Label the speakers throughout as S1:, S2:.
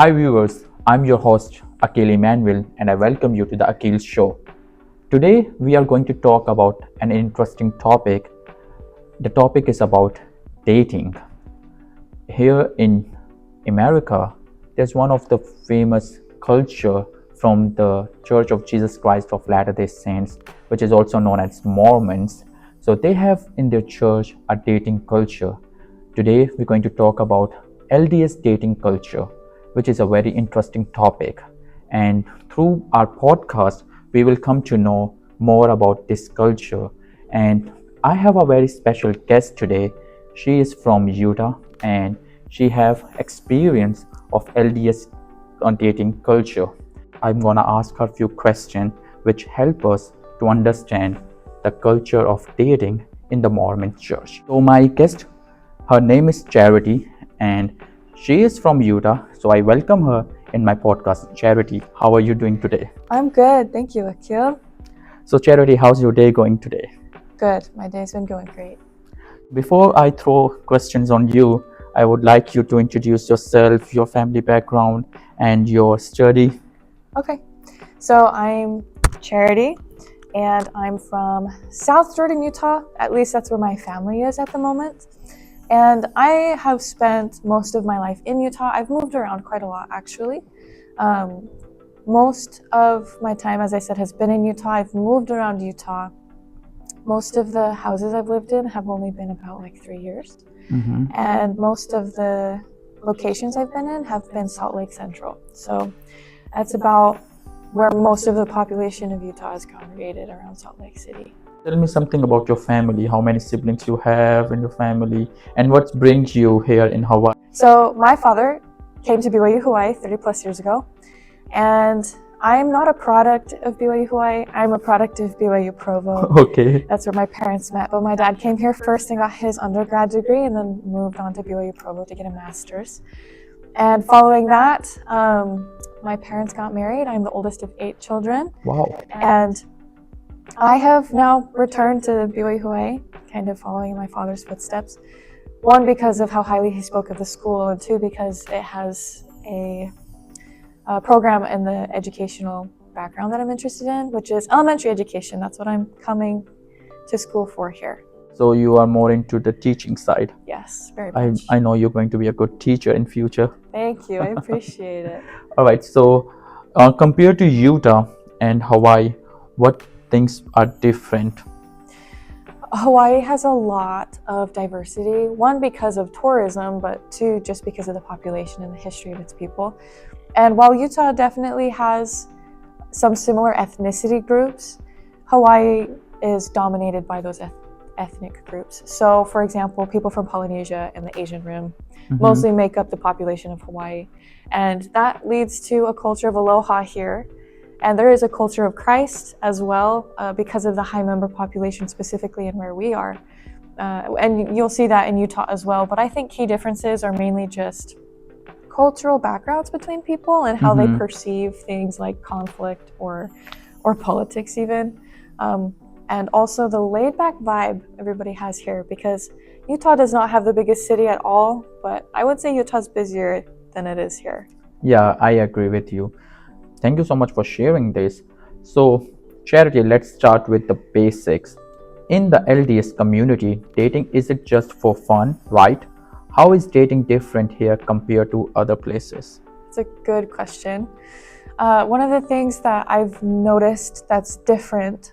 S1: Hi viewers, I'm your host Akil Emmanuel and I welcome you to the Akil Show. Today we are going to talk about an interesting topic. The topic is about dating. Here in America, there's one of the famous culture from the Church of Jesus Christ of Latter-day Saints, which is also known as Mormons. So they have in their church a dating culture. Today we're going to talk about LDS dating culture, which is a very interesting topic. And through our podcast, we will come to know more about this culture. And I have a very special guest today. She is from Utah and she have experience of LDS dating culture. I'm gonna ask her a few questions which help us to understand the culture of dating in the Mormon church. So my guest, her name is Charity and she is from Utah. So I welcome her in my podcast. Charity, how are you doing today?
S2: I'm good, thank you, Akil.
S1: So Charity, how's your day going today?
S2: Good, my day's been going great.
S1: Before I throw questions on you, I would like you to introduce yourself, your family background, and your study.
S2: Okay, so I'm Charity, and I'm from South Jordan, Utah. At least that's where my family is at the moment. And I have spent most of my life in Utah. I've moved around quite a lot, actually. Most of my time, as I said, has been in Utah. I've moved around Utah. Most of the houses I've lived in have only been about 3 years.
S1: Mm-hmm.
S2: And most of the locations I've been in have been Salt Lake Central. So that's about where most of the population of Utah is congregated, around Salt Lake City.
S1: Tell me something about your family, how many siblings you have in your family, and what brings you here in Hawaii.
S2: So my father came to BYU Hawaii 30 plus years ago, and I'm not a product of BYU Hawaii. I'm a product of BYU Provo.
S1: Okay.
S2: That's where my parents met, but my dad came here first and got his undergrad degree and then moved on to BYU Provo to get a master's. And following that, my parents got married. I'm the oldest of 8 children.
S1: Wow.
S2: And I have now returned to BYU Hawaii, kind of following in my father's footsteps. One, because of how highly he spoke of the school, and two, because it has a program in the educational background that I'm interested in, which is elementary education. That's what I'm coming to school for here.
S1: So you are more into the teaching side.
S2: Yes, very much.
S1: I know you're going to be a good teacher in future.
S2: Thank you. I appreciate it.
S1: All right. So compared to Utah and Hawaii, what things are different?
S2: Hawaii has a lot of diversity, one because of tourism, but two, just because of the population and the history of its people. And while Utah definitely has some similar ethnicity groups, Hawaii is dominated by those ethnic groups. So, for example, people from Polynesia and the Asian Rim mostly make up the population of Hawaii. And that leads to a culture of aloha here. And there is a culture of Christ as well, because of the high member population specifically and where we are. And you'll see that in Utah as well. But I think key differences are mainly just cultural backgrounds between people and how they perceive things like conflict or politics even. And also the laid-back vibe everybody has here, because Utah does not have the biggest city at all, but I would say Utah's busier than it is here.
S1: Yeah, I agree with you. Thank you so much for sharing this. So, Charity, let's start with the basics. In the LDS community, dating isn't just for fun, right? How is dating different here compared to other places?
S2: It's a good question. One of the things that I've noticed that's different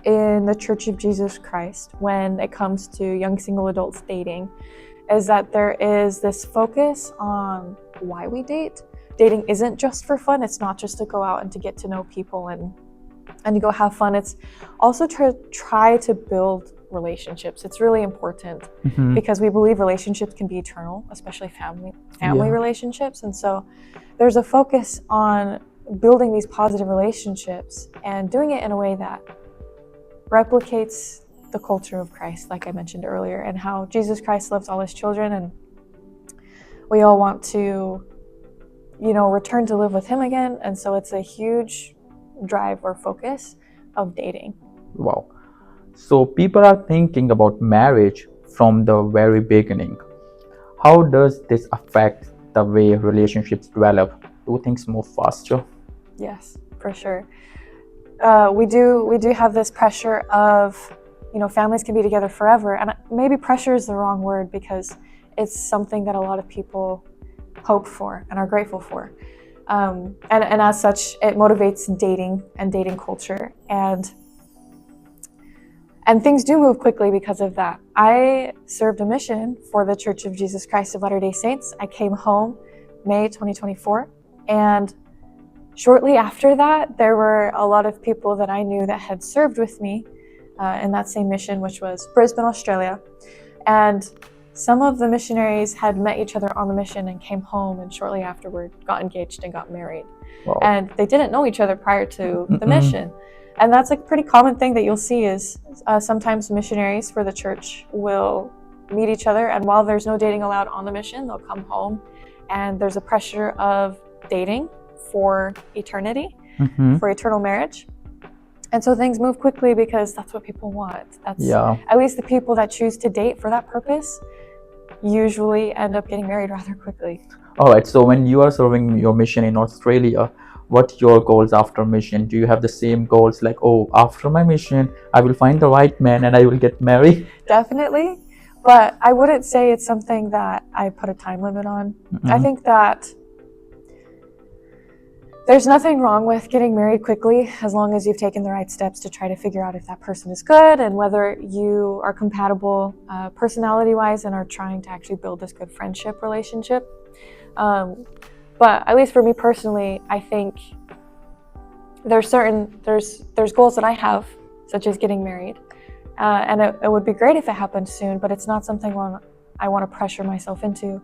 S2: in the Church of Jesus Christ when it comes to young single adults dating is that there is this focus on why we date. Dating isn't just for fun. It's not just to go out and to get to know people and to go have fun. It's also to try to build relationships. It's really important because we believe relationships can be eternal, especially family relationships. And so there's a focus on building these positive relationships and doing it in a way that replicates the culture of Christ, like I mentioned earlier, and how Jesus Christ loves all his children, and we all want to, return to live with him again. And so it's a huge drive or focus of dating.
S1: Wow. So people are thinking about marriage from the very beginning. How does this affect the way relationships develop? Do things move faster?
S2: Yes, for sure. We do have this pressure of, families can be together forever, and maybe pressure is the wrong word because it's something that a lot of people hope for and are grateful for, and as such, it motivates dating and dating culture, and things do move quickly because of that. I served a mission for the Church of Jesus Christ of Latter-day Saints. I came home May 2024, and shortly after that, there were a lot of people that I knew that had served with me in that same mission, which was Brisbane, Australia. And some of the missionaries had met each other on the mission and came home, and shortly afterward got engaged and got married.
S1: Wow.
S2: And they didn't know each other prior to the mission. And that's a pretty common thing that you'll see is sometimes missionaries for the church will meet each other, and while there's no dating allowed on the mission, they'll come home, and there's a pressure of dating for eternity, for eternal marriage. And so things move quickly because that's what people want. That's at least the people that choose to date for that purpose usually end up getting married rather quickly.
S1: All right, so when you are serving your mission in Australia, what your goals after mission? Do you have the same goals like, oh, after my mission I will find the right man and I will get married?
S2: Definitely, but I wouldn't say it's something that I put a time limit on. I think that there's nothing wrong with getting married quickly as long as you've taken the right steps to try to figure out if that person is good and whether you are compatible personality-wise and are trying to actually build this good friendship relationship. But at least for me personally, I think there's goals that I have, such as getting married, and it would be great if it happened soon, but it's not something I want to pressure myself into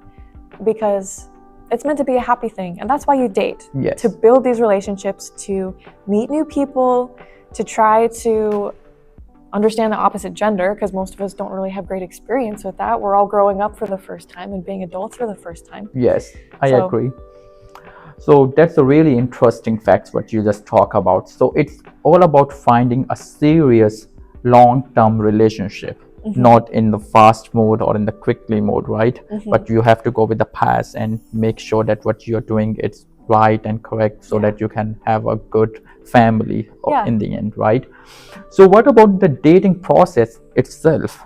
S2: because it's meant to be a happy thing, and that's why you date.
S1: Yes.
S2: To build these relationships, to meet new people, to try to understand the opposite gender, because most of us don't really have great experience with that. We're all growing up for the first time and being adults for the first time.
S1: Yes, I agree. So that's a really interesting fact what you just talk about. So it's all about finding a serious long-term relationship. Not in the fast mode or in the quickly mode, right? But you have to go with the path and make sure that what you're doing is right and correct so that you can have a good family in the end, right? So what about the dating process itself?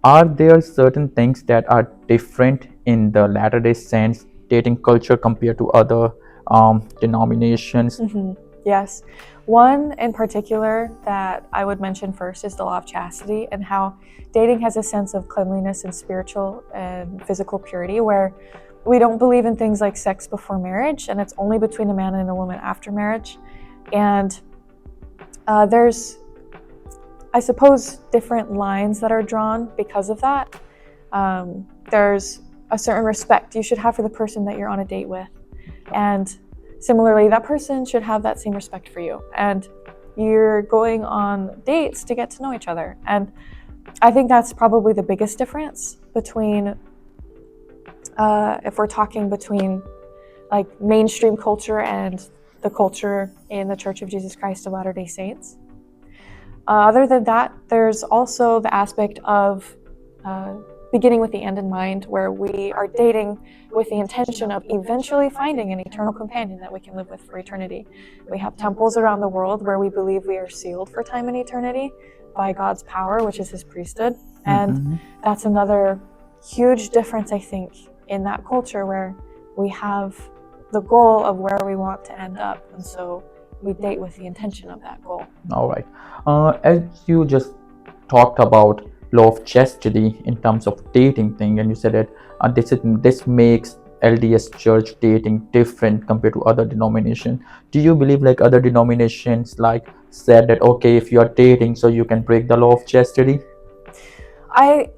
S1: Are there certain things that are different in the Latter-day Saints dating culture compared to other denominations?
S2: Yes. One in particular that I would mention first is the law of chastity, and how dating has a sense of cleanliness and spiritual and physical purity, where we don't believe in things like sex before marriage, and it's only between a man and a woman after marriage. And there's, I suppose, different lines that are drawn because of that. There's a certain respect you should have for the person that you're on a date with, and similarly, that person should have that same respect for you. And you're going on dates to get to know each other. And I think that's probably the biggest difference between, if we're talking between like mainstream culture and the culture in the Church of Jesus Christ of Latter-day Saints. Other than that, there's also the aspect of beginning with the end in mind, where we are dating with the intention of eventually finding an eternal companion that we can live with for eternity. We have temples around the world where we believe we are sealed for time and eternity by God's power, which is his priesthood. And that's another huge difference, I think, in that culture, where we have the goal of where we want to end up. And so we date with the intention of that goal.
S1: All right. As you just talked about law of chastity in terms of dating thing, and you said that this makes LDS church dating different compared to other denominations. Do you believe like other denominations like said that okay, if you are dating, so you can break the law of chastity?
S2: I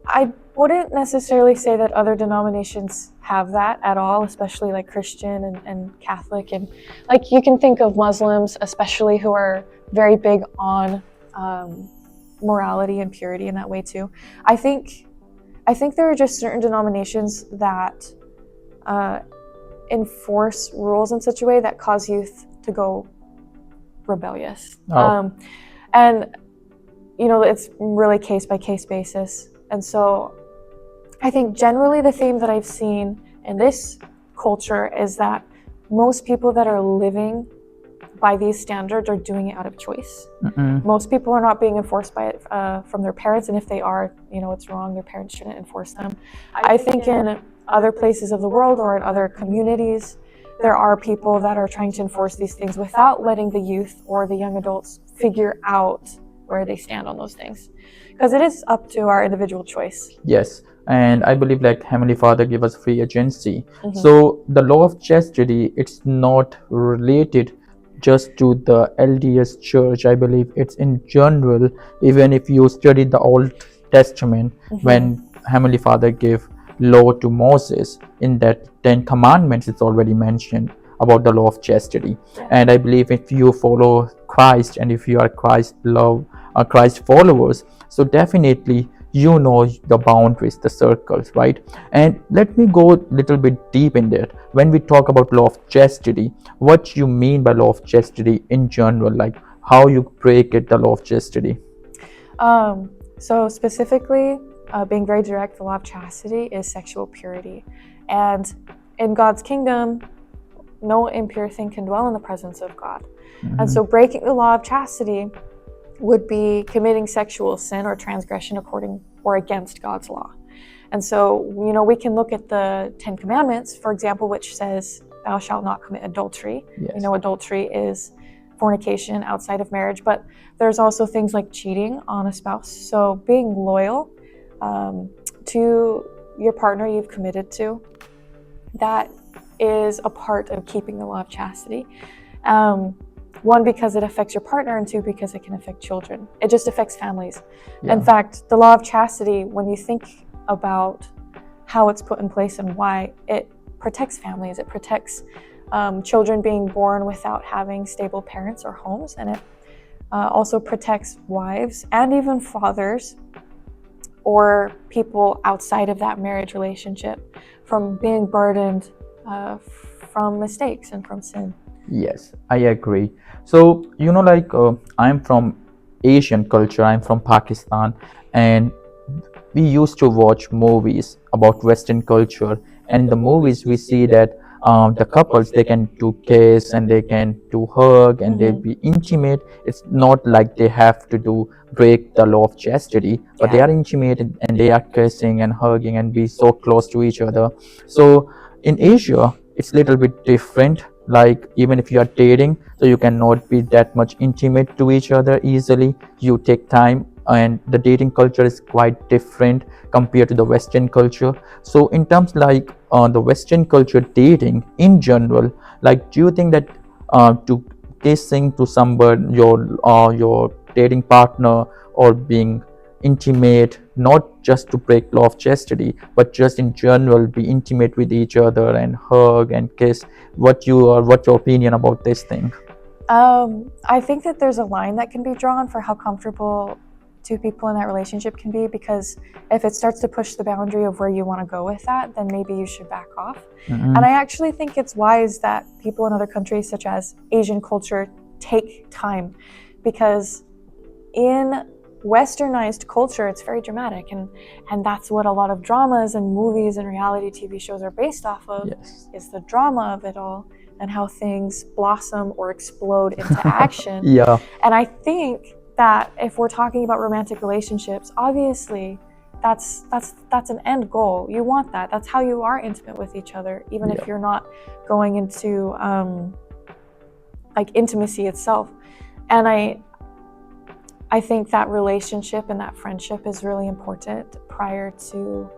S2: wouldn't necessarily say that other denominations have that at all, especially like Christian and Catholic, and like you can think of Muslims especially, who are very big on morality and purity in that way too. I think there are just certain denominations that enforce rules in such a way that cause youth to go rebellious. And it's really case by case basis. And so I think generally the theme that I've seen in this culture is that most people that are living by these standards are doing it out of choice. Most people are not being enforced by it from their parents, and if they are, it's wrong. Their parents shouldn't enforce them. I think in other places of the world or in other communities, there are people that are trying to enforce these things without letting the youth or the young adults figure out where they stand on those things, because it is up to our individual choice.
S1: Yes, and I believe like Heavenly Father give us free agency. So the law of chastity, it's not related just to the LDS church. I believe it's in general. Even if you study the Old Testament, when Heavenly Father gave law to Moses, in that 10 commandments, it's already mentioned about the law of chastity. And I believe if you follow Christ and if you are Christ followers, so definitely you know the boundaries, the circles, right? And let me go a little bit deep in that. When we talk about law of chastity, what you mean by law of chastity in general, like how you break it, the law of chastity?
S2: So specifically, being very direct, the law of chastity is sexual purity. And in God's kingdom, no impure thing can dwell in the presence of God. And so breaking the law of chastity would be committing sexual sin or transgression according or against God's law. And so, we can look at the 10 Commandments, for example, which says, thou shalt not commit adultery.
S1: Yes.
S2: Adultery is fornication outside of marriage, but there's also things like cheating on a spouse. So being loyal to your partner you've committed to, that is a part of keeping the law of chastity. One, because it affects your partner, and two, because it can affect children. It just affects families. In fact, the law of chastity, when you think about how it's put in place and why, it protects families. It protects children being born without having stable parents or homes, and it also protects wives and even fathers or people outside of that marriage relationship from being burdened from mistakes and from sin.
S1: Yes, I agree. So, I'm from Asian culture, I'm from Pakistan, and we used to watch movies about Western culture. And in the movies, we see that the couples, they can do kiss and they can do hug and they be intimate. It's not like they have to break the law of chastity, but they are intimate and they are kissing and hugging and be so close to each other. So in Asia, it's a little bit different. Like even if you are dating, so you cannot be that much intimate to each other easily. You take time, and the dating culture is quite different compared to the Western culture. So in terms like the Western culture dating in general, like do you think that to kissing to someone, your dating partner, or being intimate, not just to break law of chastity, but just in general be intimate with each other and hug and kiss, what's your opinion about this thing?
S2: I think that there's a line that can be drawn for how comfortable two people in that relationship can be, because if it starts to push the boundary of where you want to go with that, then maybe you should back off. And I actually think it's wise that people in other countries, such as Asian culture, take time, because in Westernized culture, it's very dramatic, and that's what a lot of dramas and movies and reality TV shows are based off of.
S1: Yes.
S2: Is the drama of it all and how things blossom or explode into action.
S1: Yeah.
S2: And I think that if we're talking about romantic relationships, obviously that's an end goal. You want that. That's how you are intimate with each other, even if you're not going into like intimacy itself. And I think that relationship and that friendship is really important prior to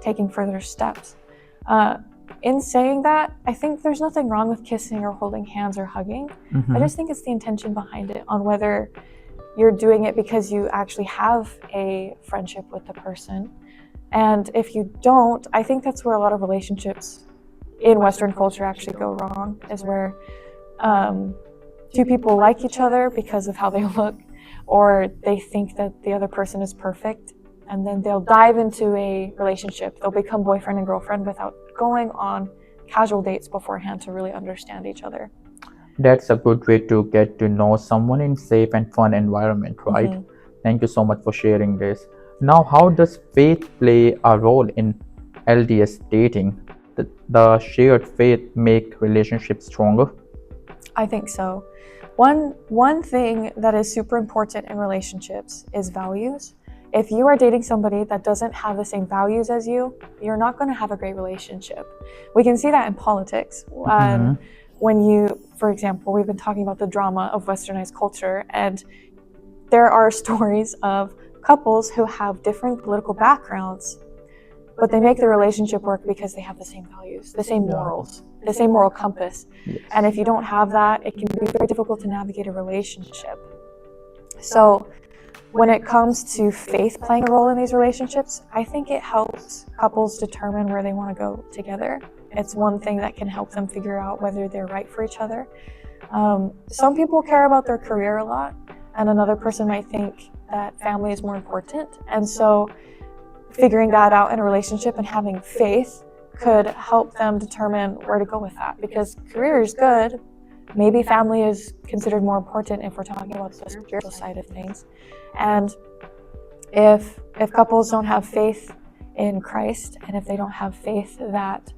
S2: taking further steps. In saying that, I think there's nothing wrong with kissing or holding hands or hugging. I just think it's the intention behind it, on whether you're doing it because you actually have a friendship with the person. And if you don't, I think that's where a lot of relationships in Western culture actually go wrong, is where two people like each other because of how they look, or they think that the other person is perfect, and then they'll dive into a relationship. They'll become boyfriend and girlfriend without going on casual dates beforehand to really understand each other.
S1: That's a good way to get to know someone in safe and fun environment, right? Thank you so much for sharing this. Now, how does faith play a role in LDS dating? the shared faith make relationships stronger?
S2: I think so. One thing that is super important in relationships is values. If you are dating somebody that doesn't have the same values as you, you're not going to have a great relationship. We can see that in politics.
S1: Mhm.
S2: When you, for example, we've been talking about the drama of westernized culture, and there are stories of couples who have different political backgrounds, but they make the relationship work because they have the same values, the same morals, the same moral compass.
S1: Yes.
S2: And if you don't have that, it can be very difficult to navigate a relationship. So when it comes to faith playing a role in these relationships, I think it helps couples determine where they want to go together. It's one thing that can help them figure out whether they're right for each other. Some people care about their career a lot, and another person might think that family is more important. And so figuring that out in a relationship and having faith could help them determine where to go with that, because career is good. Maybe family is considered more important if we're talking about the spiritual side of things. And if couples don't have faith in Christ, and if they don't have faith that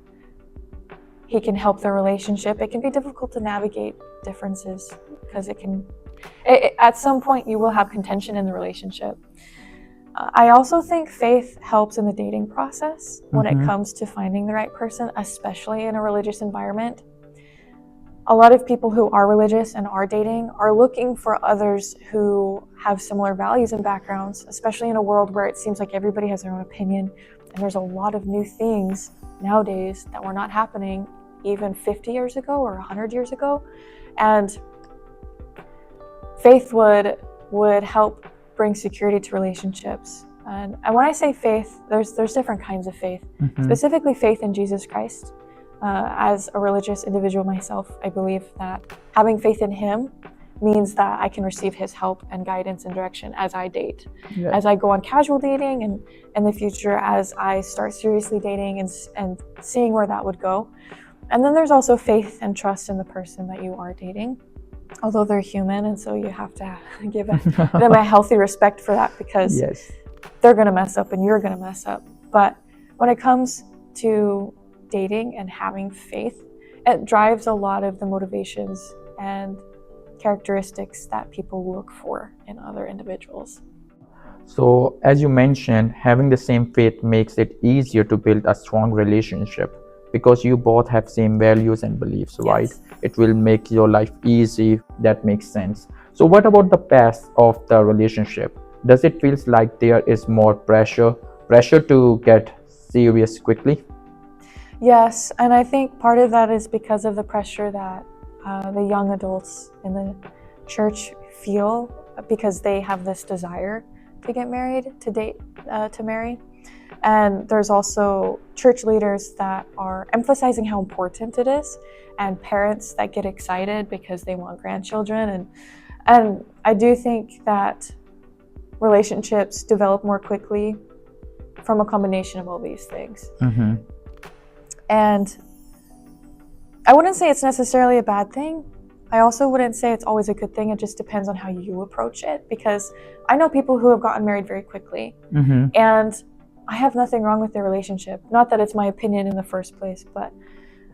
S2: He can help their relationship, it can be difficult to navigate differences, because at some point you will have contention in the relationship. I also think faith helps in the dating process when it comes to finding the right person, especially in a religious environment. A lot of people who are religious and are dating are looking for others who have similar values and backgrounds, especially in a world where it seems like everybody has their own opinion, and there's a lot of new things nowadays that were not happening even 50 years ago or 100 years ago. And faith would help bring security to relationships. And when I say faith, there's different kinds of faith. Specifically faith in Jesus Christ. As a religious individual myself, I believe that having faith in Him means that I can receive His help and guidance and direction as I date.
S1: Yeah.
S2: As I go on casual dating, and in the future as I start seriously dating and seeing where that would go. And then there's also faith and trust in the person that you are dating, although they're human, and so you have to give them a healthy respect for that, because
S1: Yes.
S2: they're going to mess up and you're going to mess up. But when it comes to dating and having faith, it drives a lot of the motivations and characteristics that people look for in other individuals.
S1: So, as you mentioned, having the same faith makes it easier to build a strong relationship because you both have same values and beliefs, right?
S2: Yes.
S1: It will make your life easy. That makes sense. So, what about the past of the relationship? Does it feel like there is more pressure to get serious quickly?
S2: Yes, and I think part of that is because of the pressure that the young adults in the church feel, because they have this desire to get married, to date, to marry. And there's also church leaders that are emphasizing how important it is, and parents that get excited because they want grandchildren. And I do think that relationships develop more quickly from a combination of all these things. And I wouldn't say it's necessarily a bad thing. I also wouldn't say it's always a good thing. It just depends on how you approach it, because I know people who have gotten married very quickly, and I have nothing wrong with their relationship. Not that it's my opinion in the first place, but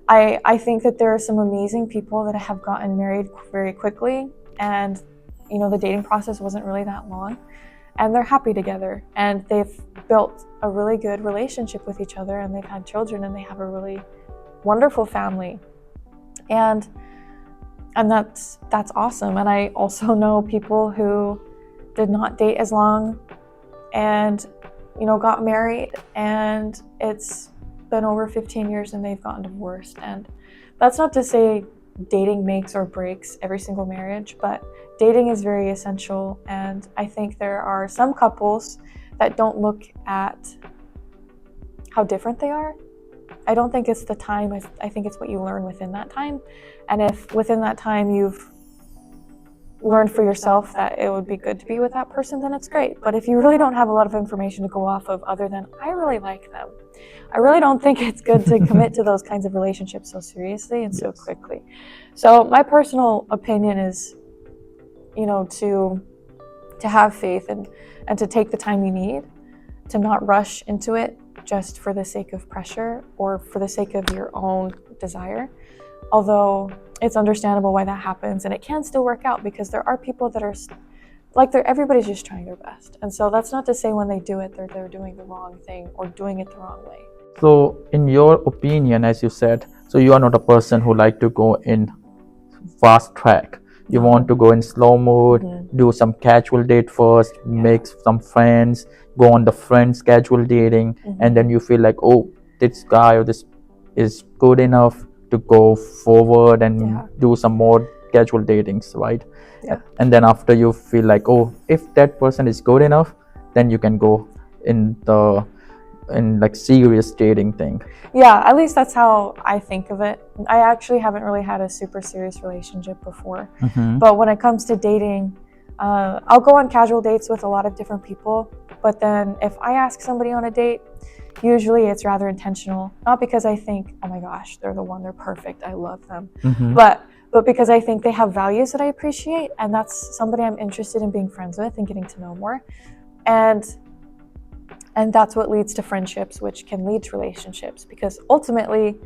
S2: I think that there are some amazing people that have gotten married very quickly, and the dating process wasn't really that long, and they're happy together, and they've built a really good relationship with each other, and they've had children, and they have a really wonderful family. And that's awesome. And I also know people who did not date as long and got married, and it's been over 15 years and they've gotten divorced. And that's not to say dating makes or breaks every single marriage, but dating is very essential. And I think there are some couples that don't look at how different they are. I don't think it's the time. I think it's what you learn within that time. And if within that time you've learned for yourself that it would be good to be with that person, then it's great. But if you really don't have a lot of information to go off of other than, I really like them, I really don't think it's good to commit to those kinds of relationships so seriously and so quickly. So my personal opinion is, to have faith and to take the time you need, to not rush into it, just for the sake of pressure or for the sake of your own desire. Although it's understandable why that happens, and it can still work out because there are people that are everybody's just trying their best. And so that's not to say when they do it, they're doing the wrong thing or doing it the wrong way.
S1: So, in your opinion, as you said, so you are not a person who like to go in fast track. You want to go in slow mode, do some casual date first, make some friends, go on the friends casual dating, and then you feel like, oh, this guy or this is good enough to go forward and do some more casual datings, right?
S2: Yeah.
S1: And then after you feel like, oh, if that person is good enough, then you can go in like serious dating thing.
S2: Yeah, at least that's how I think of it. I actually haven't really had a super serious relationship before. But when it comes to dating, I'll go on casual dates with a lot of different people. But then if I ask somebody on a date, usually it's rather intentional. Not because I think, oh my gosh, they're the one, they're perfect, I love them. But because I think they have values that I appreciate, and that's somebody I'm interested in being friends with and getting to know more. And that's what leads to friendships, which can lead to relationships, because ultimately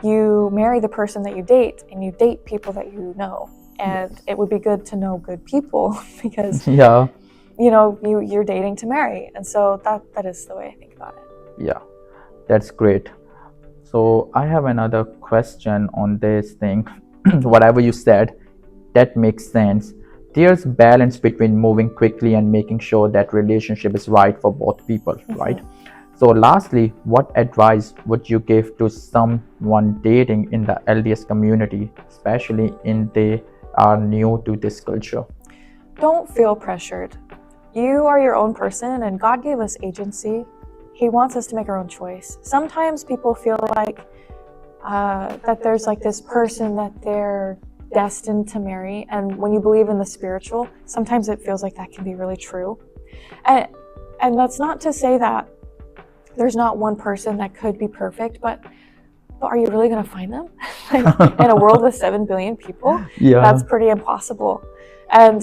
S2: you marry the person that you date and you date people that you know. And it would be good to know good people because you're dating to marry. And so that is the way I think about it.
S1: Yeah, that's great. So I have another question on this thing. Whatever you said, that makes sense. There's balance between moving quickly and making sure that relationship is right for both people, right? So lastly, what advice would you give to someone dating in the LDS community, especially in they are new to this culture?
S2: Don't feel pressured. You are your own person, and God gave us agency. He wants us to make our own choice. Sometimes people feel like that there's like this person that they're destined to marry, and when you believe in the spiritual, sometimes it feels like that can be really true. And that's not to say that there's not one person that could be perfect, but are you really going to find them? In a world with 7 billion people?
S1: Yeah.
S2: That's pretty impossible. And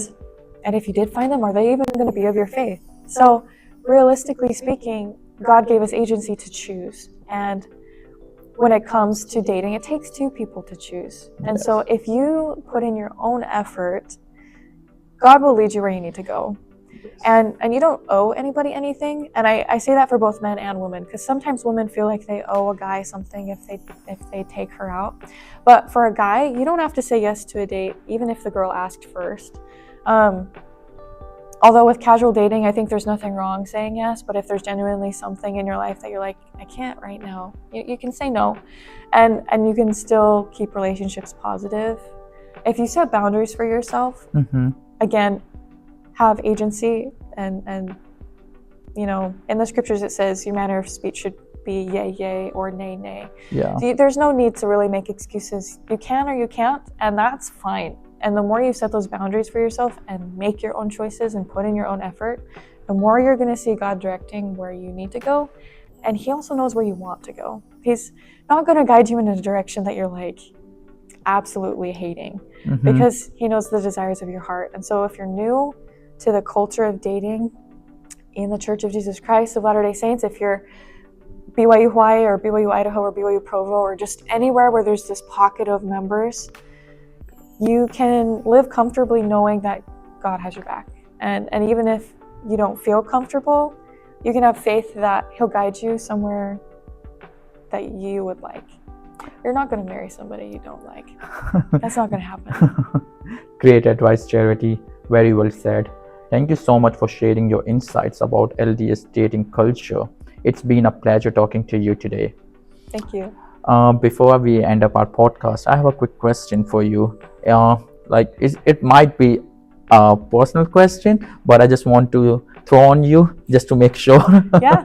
S2: if you did find them, are they even going to be of your faith? So realistically speaking, God gave us agency to choose. And when it comes to dating, it takes two people to choose. And so if you put in your own effort, God will lead you where you need to go. And you don't owe anybody anything. And I say that for both men and women, because sometimes women feel like they owe a guy something if they take her out. But for a guy, you don't have to say yes to a date, even if the girl asked first. Although with casual dating, I think there's nothing wrong saying yes, but if there's genuinely something in your life that you're like, I can't right now, you can say no. And you can still keep relationships positive. If you set boundaries for yourself, again, have agency, and in the scriptures it says your manner of speech should be yay, yay, or nay, nay.
S1: Yeah.
S2: So there's no need to really make excuses. You can or you can't, and that's fine. And the more you set those boundaries for yourself and make your own choices and put in your own effort, the more you're going to see God directing where you need to go. And He also knows where you want to go. He's not going to guide you in a direction that you're like absolutely hating, because He knows the desires of your heart. And so if you're new to the culture of dating in the Church of Jesus Christ of Latter-day Saints, if you're BYU Hawaii or BYU Idaho or BYU Provo or just anywhere where there's this pocket of members, you can live comfortably knowing that God has your back. And even if you don't feel comfortable, you can have faith that He'll guide you somewhere that you would like. You're not going to marry somebody you don't like. That's not going to happen.
S1: Great advice, Charity. Very well said. Thank you so much for sharing your insights about LDS dating culture. It's been a pleasure talking to you today.
S2: Thank you.
S1: Before we end up our podcast, I have a quick question for you. It might be a personal question, but I just want to throw on you just to make sure.
S2: Yeah.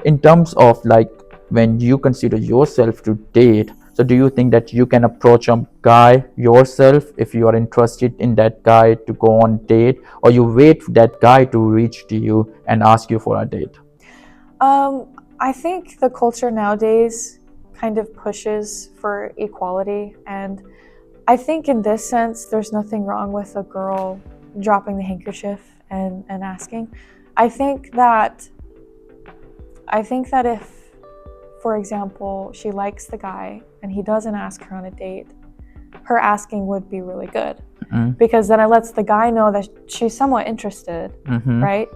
S1: In terms of when you consider yourself to date, so do you think that you can approach a guy yourself if you are interested in that guy to go on date, or you wait for that guy to reach to you and ask you for a date?
S2: I think the culture nowadays kind of pushes for equality, and I think in this sense there's nothing wrong with a girl dropping the handkerchief and asking. I think that I think that if, for example, she likes the guy and he doesn't ask her on a date, her asking would be really good. Because then it lets the guy know that she's somewhat interested, right?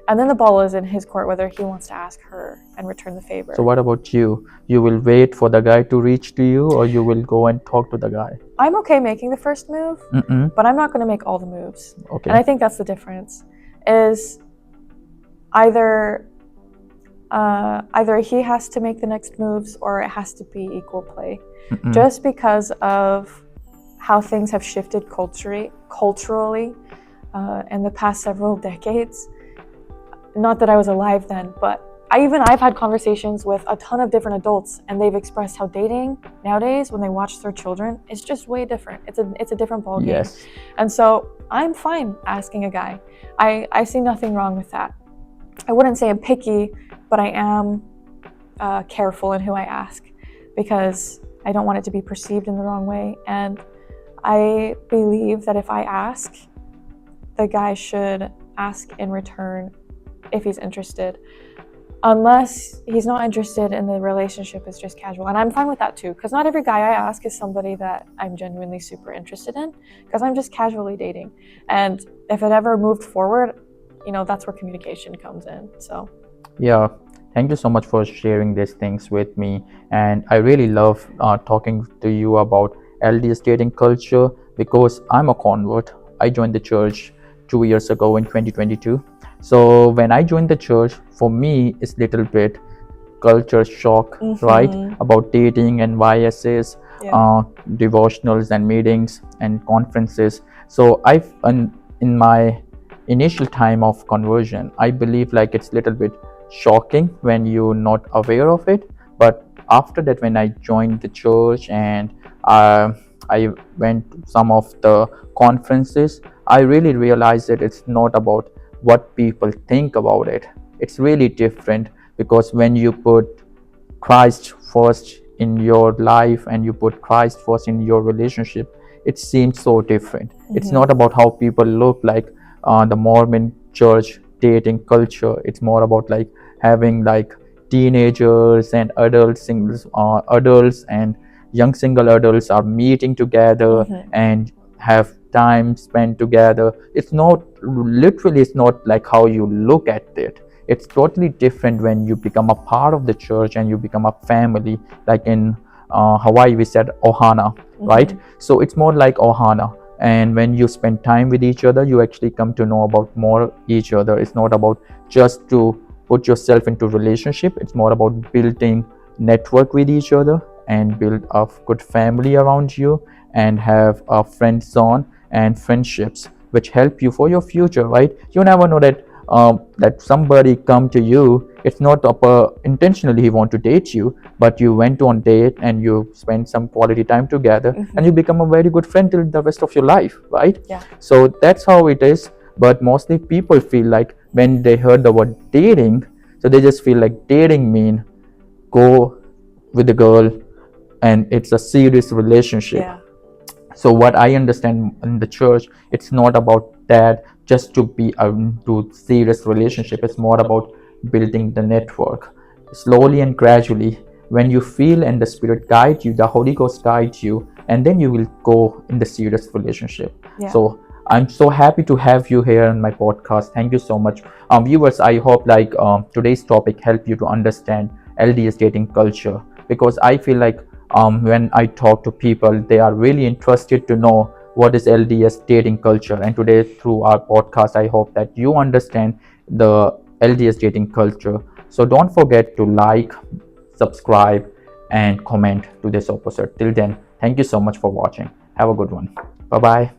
S2: And then the ball is in his court whether he wants to ask her and return the favor.
S1: So what about you? You will wait for the guy to reach to you, or you will go and talk to the guy?
S2: I'm okay making the first move, but I'm not going to make all the moves.
S1: Okay.
S2: And I think that's the difference. Is either he has to make the next moves or it has to be equal play. Just because of how things have shifted culturally in the past several decades. Not that I was alive then, but I've had conversations with a ton of different adults, and they've expressed how dating nowadays, when they watch their children, is just way different. It's a different ballgame.
S1: Yes.
S2: And so I'm fine asking a guy. I see nothing wrong with that. I wouldn't say I'm picky, but I am careful in who I ask, because I don't want it to be perceived in the wrong way. And I believe that if I ask, the guy should ask in return if he's interested. Unless he's not interested and the relationship is just casual. And I'm fine with that too, because not every guy I ask is somebody that I'm genuinely super interested in, because I'm just casually dating. And if it ever moved forward, that's where communication comes in. So
S1: yeah, thank you so much for sharing these things with me. And I really love talking to you about LDS dating culture, because I'm a convert. I joined the church 2 years ago in 2022. So when I joined the church, for me, it's little bit culture shock, right? About dating and YSs, devotionals and meetings and conferences. So in my initial time of conversion, I believe like it's little bit shocking when you're not aware of it. But after that, when I joined the church and I went to some of the conferences, I really realized that it's not about what people think about it. It's really different, because when you put Christ first in your life and you put Christ first in your relationship, it seems so different. It's not about how people look like the Mormon church dating culture. It's more about like having like teenagers and adults and young single adults are meeting together and have time spent together. It's not like how you look at it. It's totally different when you become a part of the church and you become a family. Like in Hawaii, we said ohana, right? So it's more like ohana. And when you spend time with each other, you actually come to know about more each other. It's not about just to put yourself into relationship. It's more about building network with each other and build a good family around you and have a friend zone and friendships which help you for your future, right? You never know that that somebody come to you. It's not intentionally he want to date you, but you went on date and you spend some quality time together and you become a very good friend till the rest of your life, right?
S2: Yeah.
S1: So that's how it is. But mostly people feel like when they heard the word dating, so they just feel like dating mean go with the girl and it's a serious relationship. So what I understand in the church, it's not about that just to be into serious relationship. It's more about building the network slowly and gradually. When you feel and the Spirit guide you, the Holy Ghost guides you, and then you will go in the serious relationship. So I'm so happy to have you here on my podcast. Thank you so much. Viewers, I hope like today's topic helped you to understand LDS dating culture, because I feel like when I talk to people, they are really interested to know what is LDS dating culture. And today through our podcast, I hope that you understand the LDS dating culture. So don't forget to like, subscribe and comment to this episode. Till then, thank you so much for watching. Have a good one. Bye bye.